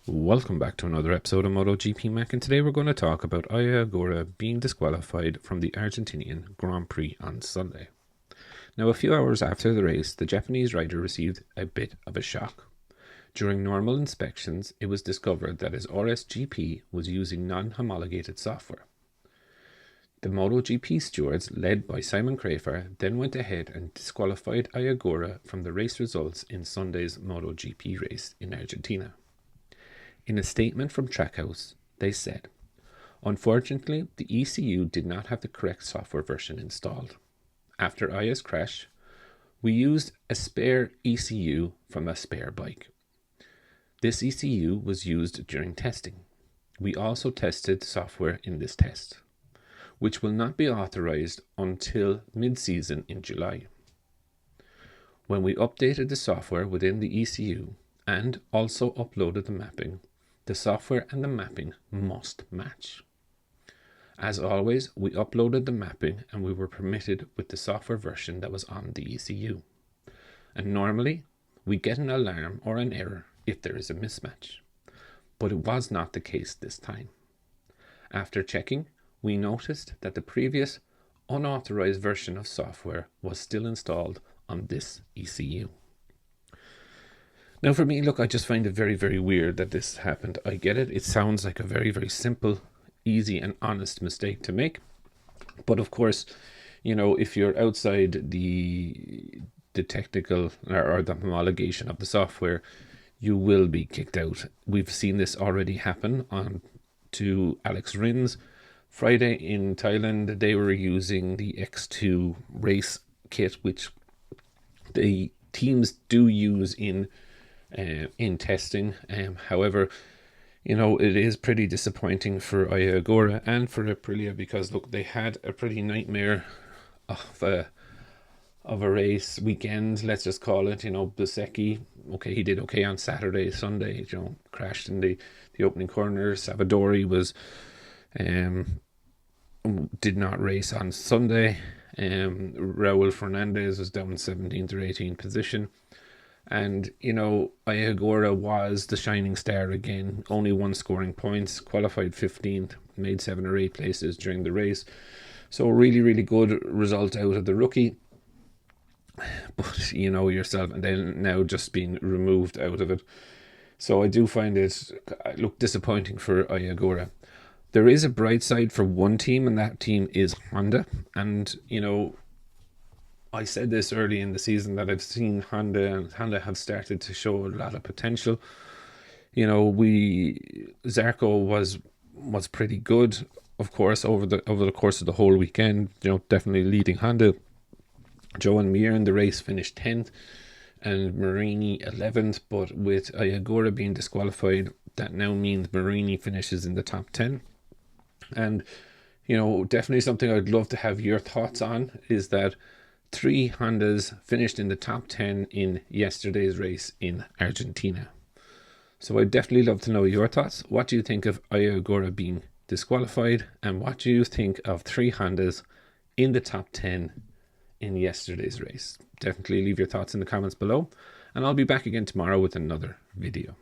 Welcome back to another episode of Motogp Mac, and today we're going to talk about Ogura being disqualified from the Argentinian Grand Prix on Sunday. Now, a few hours after the race, the Japanese rider received a bit of a shock. During normal inspections, it was discovered that his RSGP was using non-homologated software. The MotoGP stewards, led by Simon Crafer, then went ahead and disqualified Ogura from the race results in Sunday's MotoGP race in Argentina. In a statement from Trackhouse, they said, "Unfortunately, the ECU did not have the correct software version installed. After Aya's crash, we used a spare ECU from a spare bike. This ECU was used during testing. We also tested software in this test, which will not be authorized until mid-season in July. When we updated the software within the ECU and also uploaded the mapping, the software and the mapping must match. As always, we uploaded the mapping and we were permitted with the software version that was on the ECU. And normally, we get an alarm or an error if there is a mismatch. But it was not the case this time. After checking, we noticed that the previous unauthorized version of software was still installed on this ECU." Now for me, look, I just find it very, very weird that this happened. I get it. It sounds like a very, very simple, easy and honest mistake to make. But of course, if you're outside the technical or the homologation of the software, you will be kicked out. We've seen this already happen on to Alex Rins. Friday in Thailand, they were using the X2 race kit, which the teams do use in testing. However, it is pretty disappointing for Ogura and for Aprilia because look, they had a pretty nightmare of a race weekend, let's just call it. Bezzecchi, okay, he did okay on Saturday. Sunday, crashed in the opening corner. Savadori was did not race on Sunday. Raul Fernandez was down in 17th or 18th position. And, Ogura was the shining star again. Only one scoring points, qualified 15th, made 7 or 8 places during the race. So really, really good result out of the rookie. But, yourself, and then now just being removed out of it. So I do find it, disappointing for Ogura. There is a bright side for one team, and that team is Honda. And, I said this early in the season that I've seen Honda, and Honda have started to show a lot of potential. Zarco was pretty good, of course, over the course of the whole weekend. Definitely leading Honda. Joan Mir in the race finished 10th, and Marini 11th. But with Ogura being disqualified, that now means Marini finishes in the top 10. And definitely something I'd love to have your thoughts on is that 3 Hondas finished in the top 10 in yesterday's race in Argentina. So I'd definitely love to know your thoughts. What do you think of Ogura being disqualified? And what do you think of 3 Hondas in the top 10 in yesterday's race? Definitely leave your thoughts in the comments below. And I'll be back again tomorrow with another video.